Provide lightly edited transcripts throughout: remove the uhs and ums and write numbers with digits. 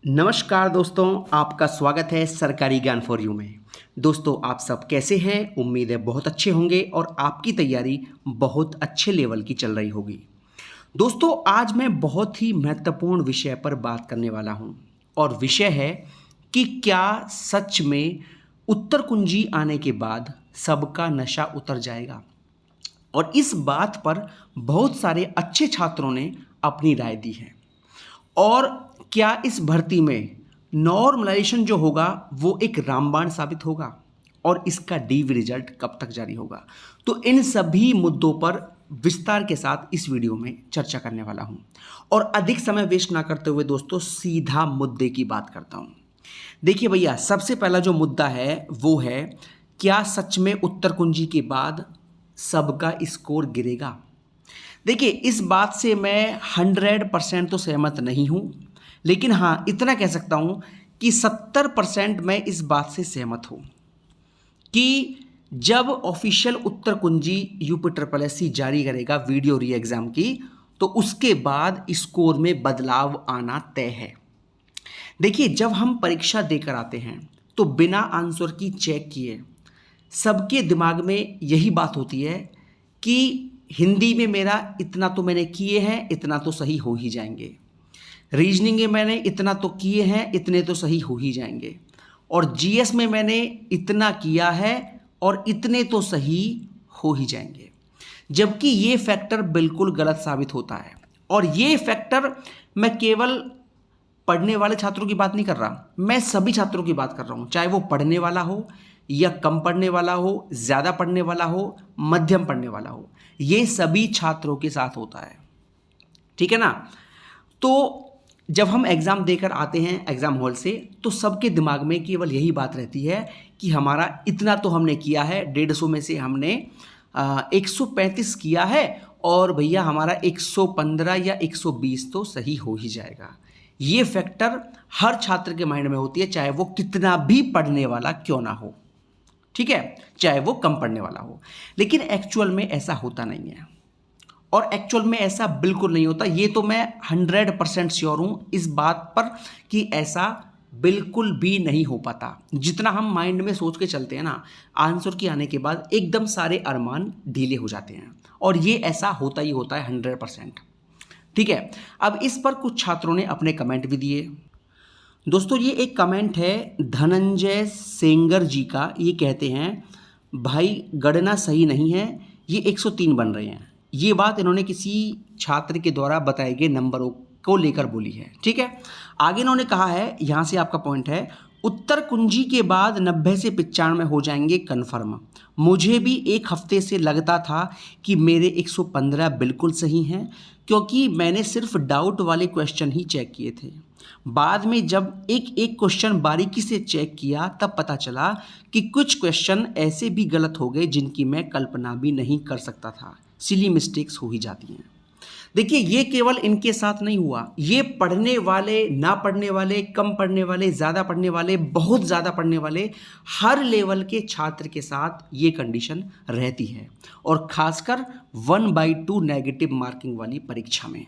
नमस्कार दोस्तों, आपका स्वागत है सरकारी ज्ञान फॉर यू में। दोस्तों, आप सब कैसे हैं? उम्मीद है बहुत अच्छे होंगे और आपकी तैयारी बहुत अच्छे लेवल की चल रही होगी। दोस्तों, आज मैं बहुत ही महत्वपूर्ण विषय पर बात करने वाला हूं और विषय है कि क्या सच में उत्तर कुंजी आने के बाद सबका नशा उतर जाएगा। और इस बात पर बहुत सारे अच्छे छात्रों ने अपनी राय दी है। और क्या इस भर्ती में नॉर्मलाइजेशन जो होगा वो एक रामबाण साबित होगा और इसका डीव रिजल्ट कब तक जारी होगा। तो इन सभी मुद्दों पर विस्तार के साथ इस वीडियो में चर्चा करने वाला हूं और अधिक समय वेस्ट ना करते हुए दोस्तों सीधा मुद्दे की बात करता हूं। देखिए भैया, सबसे पहला जो मुद्दा है वो है, क्या सच में उत्तर कुंजी के बाद सबका स्कोर गिरेगा। देखिए, इस बात से मैं 100% तो सहमत नहीं हूं, लेकिन हाँ इतना कह सकता हूं कि 70% मैं इस बात से सहमत हूं कि जब ऑफिशियल उत्तर कुंजी यूपी जारी करेगा वीडियो री एग्जाम की, तो उसके बाद स्कोर में बदलाव आना तय है। देखिए, जब हम परीक्षा देकर आते हैं तो बिना आंसर की चेक किए सबके दिमाग में यही बात होती है कि हिंदी में मेरा इतना तो मैंने किए हैं, इतना तो सही हो ही जाएंगे। रीजनिंग में मैंने इतना तो किए हैं, इतने तो सही हो ही जाएंगे। और जीएस में मैंने इतना किया है और इतने तो सही हो ही जाएंगे। जबकि ये फैक्टर बिल्कुल गलत साबित होता है। और ये फैक्टर मैं केवल पढ़ने वाले छात्रों की बात नहीं कर रहा, मैं सभी छात्रों की बात कर रहा हूँ, चाहे वो पढ़ने वाला हो या कम पढ़ने वाला हो, ज़्यादा पढ़ने वाला हो, मध्यम पढ़ने वाला हो, ये सभी छात्रों के साथ होता है। ठीक है ना। तो जब हम एग्ज़ाम देकर आते हैं एग्ज़ाम हॉल से, तो सबके दिमाग में केवल यही बात रहती है कि हमारा इतना तो हमने किया है, 150 में से हमने 135 किया है और भैया हमारा 115 या 120 तो सही हो ही जाएगा। ये फैक्टर हर छात्र के माइंड में होती है, चाहे वो कितना भी पढ़ने वाला क्यों ना हो। ठीक है, चाहे वो कम पढ़ने वाला हो। लेकिन एक्चुअल में ऐसा होता नहीं है और एक्चुअल में ऐसा बिल्कुल नहीं होता। ये तो मैं 100% श्योर हूं इस बात पर कि ऐसा बिल्कुल भी नहीं हो पाता। जितना हम माइंड में सोच के चलते हैं ना, आंसर के आने के बाद एकदम सारे अरमान ढीले हो जाते हैं और ये ऐसा होता ही होता है 100%। ठीक है, अब इस पर कुछ छात्रों ने अपने कमेंट भी दिए। दोस्तों, ये एक कमेंट है धनंजय सेंगर जी का। ये कहते हैं, भाई गणना सही नहीं है, ये 103 बन रहे हैं। ये बात इन्होंने किसी छात्र के द्वारा बताए गए नंबरों को लेकर बोली है। ठीक है, आगे इन्होंने कहा है, यहाँ से आपका पॉइंट है, उत्तर कुंजी के बाद 90 से 95 हो जाएंगे कन्फर्म। मुझे भी एक हफ्ते से लगता था कि मेरे 115 बिल्कुल सही हैं, क्योंकि मैंने सिर्फ डाउट वाले क्वेश्चन ही चेक किए थे। बाद में जब एक एक क्वेश्चन बारीकी से चेक किया तब पता चला कि कुछ क्वेश्चन ऐसे भी गलत हो गए जिनकी मैं कल्पना भी नहीं कर सकता था। सिली मिस्टेक्स हो ही जाती हैं। देखिए, ये केवल इनके साथ नहीं हुआ, ये पढ़ने वाले, ना पढ़ने वाले, कम पढ़ने वाले, ज़्यादा पढ़ने वाले, बहुत ज़्यादा पढ़ने वाले, हर लेवल के छात्र के साथ ये कंडीशन रहती है और खासकर 1/2 नेगेटिव मार्किंग वाली परीक्षा में।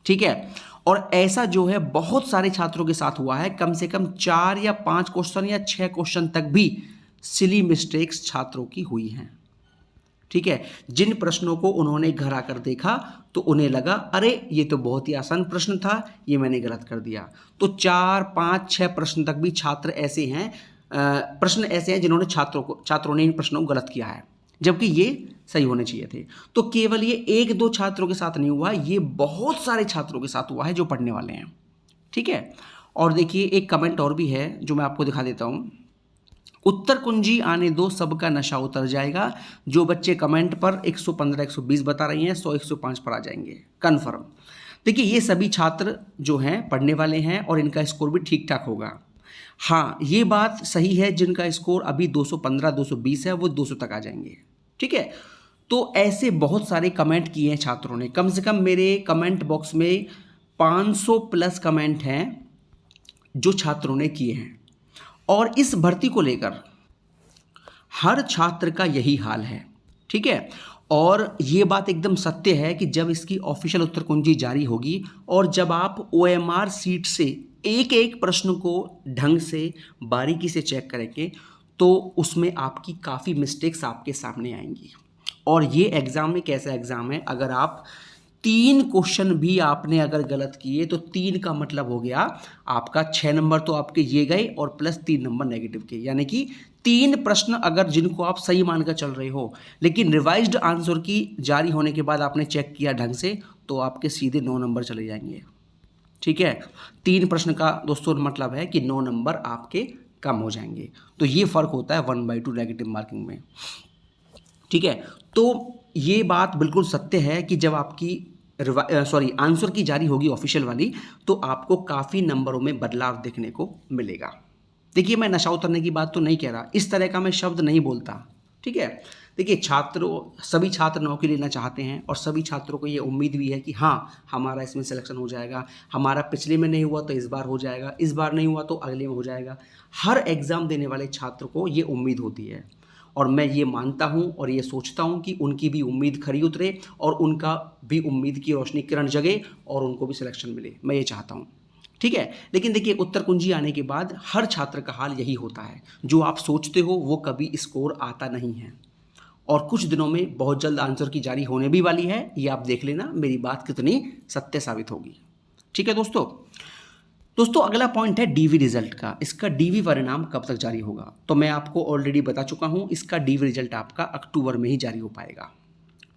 ठीक है, और ऐसा जो है बहुत सारे छात्रों के साथ हुआ है। कम से कम 4 या 5 क्वेश्चन या 6 क्वेश्चन तक भी सिली मिस्टेक्स छात्रों की हुई हैं। ठीक है, जिन प्रश्नों को उन्होंने घर आकर देखा तो उन्हें लगा, अरे ये तो बहुत ही आसान प्रश्न था, ये मैंने गलत कर दिया। तो 4, 5, 6 प्रश्न तक भी छात्र ऐसे हैं, प्रश्न ऐसे हैं जिन्होंने छात्रों ने इन प्रश्नों को गलत किया है, जबकि ये सही होने चाहिए थे। तो केवल ये 1-2 छात्रों के साथ नहीं हुआ, ये बहुत सारे छात्रों के साथ हुआ है जो पढ़ने वाले हैं। ठीक है, और देखिए एक कमेंट और भी है जो मैं आपको दिखा देता हूँ। उत्तर कुंजी आने दो, सबका नशा उतर जाएगा। जो बच्चे कमेंट पर 115 120 बता रही हैं, 100 105 पर आ जाएंगे कन्फर्म। देखिए, ये सभी छात्र जो हैं पढ़ने वाले हैं और इनका स्कोर भी ठीक ठाक होगा। हाँ, ये बात सही है, जिनका स्कोर अभी 215 220 है वो 200 तक आ जाएंगे। ठीक है, तो ऐसे बहुत सारे कमेंट किए हैं छात्रों ने। कम से कम मेरे कमेंट बॉक्स में 500 प्लस कमेंट हैं जो छात्रों ने किए हैं और इस भर्ती को लेकर हर छात्र का यही हाल है। ठीक है, और ये बात एकदम सत्य है कि जब इसकी ऑफिशियल उत्तर कुंजी जारी होगी और जब आप OMR सीट से एक एक प्रश्न को ढंग से बारीकी से चेक करेंगे तो उसमें आपकी काफ़ी मिस्टेक्स आपके सामने आएंगी। और ये एग्ज़ाम एक ऐसा एग्ज़ाम है, अगर आप 3 क्वेश्चन भी आपने अगर गलत किए तो 3 का मतलब हो गया आपका 6 नंबर तो आपके ये गए और प्लस 3 नंबर नेगेटिव के, यानी कि 3 प्रश्न अगर जिनको आप सही मानकर चल रहे हो लेकिन रिवाइज्ड आंसर की जारी होने के बाद आपने चेक किया ढंग से तो आपके सीधे 9 नंबर चले जाएंगे। ठीक है, 3 प्रश्न का दोस्तों मतलब है कि 9 नंबर आपके कम हो जाएंगे। तो ये फ़र्क होता है 1/2 नेगेटिव मार्किंग में। ठीक है, तो ये बात बिल्कुल सत्य है कि जब आपकी आंसर की जारी होगी ऑफिशियल वाली तो आपको काफ़ी नंबरों में बदलाव देखने को मिलेगा। देखिए, मैं नशा उतरने की बात तो नहीं कह रहा, इस तरह का मैं शब्द नहीं बोलता। ठीक है, देखिए सभी छात्र नौकरी लेना चाहते हैं और सभी छात्रों को ये उम्मीद भी है कि हाँ, हमारा इसमें सिलेक्शन हो जाएगा, हमारा पिछले में नहीं हुआ तो इस बार हो जाएगा, इस बार नहीं हुआ तो अगले में हो जाएगा। हर एग्ज़ाम देने वाले छात्र को ये उम्मीद होती है और मैं ये मानता हूँ और ये सोचता हूँ कि उनकी भी उम्मीद खरी उतरे और उनका भी उम्मीद की रोशनी किरण जगे और उनको भी सिलेक्शन मिले, मैं ये चाहता हूँ। ठीक है, लेकिन देखिए, उत्तर कुंजी आने के बाद हर छात्र का हाल यही होता है, जो आप सोचते हो वो कभी स्कोर आता नहीं है और कुछ दिनों में बहुत जल्द आंसर की जारी होने भी वाली है। ये आप देख लेना मेरी बात कितनी सत्य साबित होगी। ठीक है दोस्तों, अगला पॉइंट है डीवी रिजल्ट का। इसका डीवी परिणाम कब तक जारी होगा? तो मैं आपको ऑलरेडी बता चुका हूँ, इसका डीवी रिजल्ट आपका अक्टूबर में ही जारी हो पाएगा।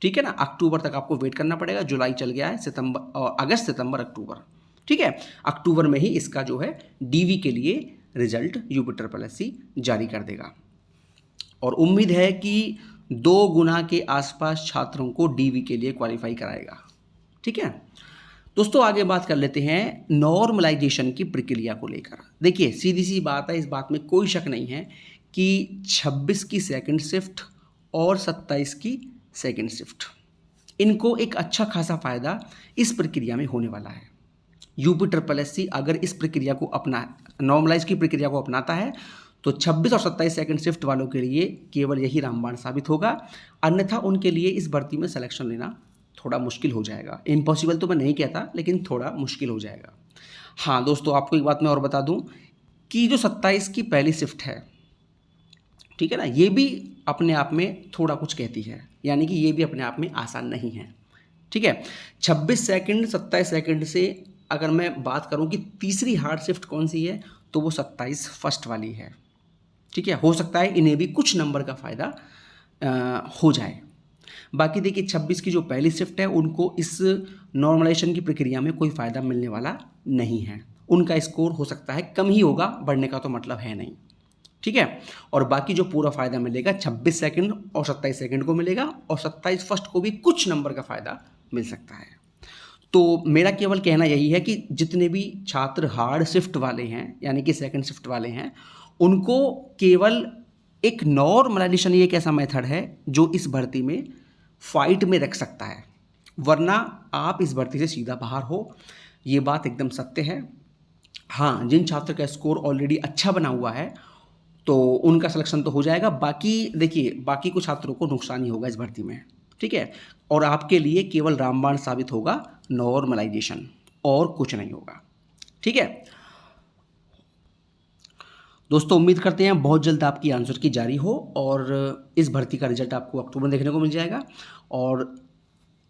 ठीक है ना, अक्टूबर तक आपको वेट करना पड़ेगा। जुलाई चल गया है, अगस्त सितंबर अक्टूबर। ठीक है, अक्टूबर में ही इसका जो है डीवी के लिए रिजल्ट UP SSC जारी कर देगा और उम्मीद है कि 2 गुना के आसपास छात्रों को डीवी के लिए क्वालिफाई कराएगा। ठीक है दोस्तों, आगे बात कर लेते हैं नॉर्मलाइजेशन की प्रक्रिया को लेकर। देखिए, सीधी सी बात है, इस बात में कोई शक नहीं है कि 26 की सेकंड शिफ्ट और 27 की सेकंड शिफ्ट, इनको एक अच्छा खासा फ़ायदा इस प्रक्रिया में होने वाला है। UP SSC अगर इस प्रक्रिया को नॉर्मलाइज की प्रक्रिया को अपनाता है तो 26 और 27 सेकंड शिफ्ट वालों के लिए केवल यही रामबाण साबित होगा, अन्यथा उनके लिए इस भर्ती में सिलेक्शन लेना थोड़ा मुश्किल हो जाएगा। इम्पॉसिबल तो मैं नहीं कहता, लेकिन थोड़ा मुश्किल हो जाएगा। हाँ दोस्तों, आपको एक बात मैं और बता दूं कि जो 27 की पहली शिफ्ट है, ठीक है ना, ये भी अपने आप में थोड़ा कुछ कहती है, यानी कि ये भी अपने आप में आसान नहीं है। ठीक है, 26 सेकंड 27 सेकंड से अगर मैं बात करूं कि तीसरी हार्ड शिफ्ट कौन सी है तो वो 27 फर्स्ट वाली है। ठीक है, हो सकता है इन्हें भी कुछ नंबर का फ़ायदा हो जाए। बाकी देखिए, 26 की जो पहली शिफ्ट है उनको इस नॉर्मलाइजेशन की प्रक्रिया में कोई फ़ायदा मिलने वाला नहीं है। उनका स्कोर हो सकता है कम ही होगा, बढ़ने का तो मतलब है नहीं। ठीक है, और बाकी जो पूरा फ़ायदा मिलेगा 26 सेकंड और 27 सेकंड को मिलेगा और 27 फर्स्ट को भी कुछ नंबर का फ़ायदा मिल सकता है। तो मेरा केवल कहना यही है कि जितने भी छात्र हार्ड शिफ्ट वाले हैं, यानी कि सेकंड शिफ्ट वाले हैं, उनको केवल एक नॉर्मलाइजेशन एक ऐसा मेथड है जो इस भर्ती में फाइट में रख सकता है, वरना आप इस भर्ती से सीधा बाहर हो। ये बात एकदम सत्य है। हाँ, जिन छात्र का स्कोर ऑलरेडी अच्छा बना हुआ है तो उनका सिलेक्शन तो हो जाएगा। बाकी देखिए, बाकी कुछ छात्रों को नुकसान ही होगा इस भर्ती में। ठीक है, और आपके लिए केवल रामबाण साबित होगा नॉर्मलाइजेशन, और कुछ नहीं होगा। ठीक है दोस्तों, उम्मीद करते हैं बहुत जल्द आपकी आंसर की जारी हो और इस भर्ती का रिजल्ट आपको अक्टूबर में देखने को मिल जाएगा। और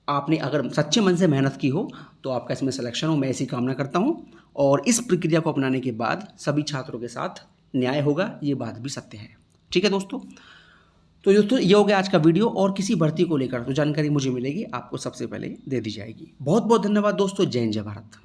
आपने अगर सच्चे मन से मेहनत की हो तो आपका इसमें सिलेक्शन हो, मैं ऐसी कामना करता हूं। और इस प्रक्रिया को अपनाने के बाद सभी छात्रों के साथ न्याय होगा, ये बात भी सत्य है। ठीक है दोस्तों, तो दोस्तों ये हो गया आज का वीडियो, और किसी भर्ती को लेकर तो जानकारी मुझे मिलेगी, आपको सबसे पहले दे दी जाएगी। बहुत बहुत धन्यवाद दोस्तों। जय हिंद, जय भारत।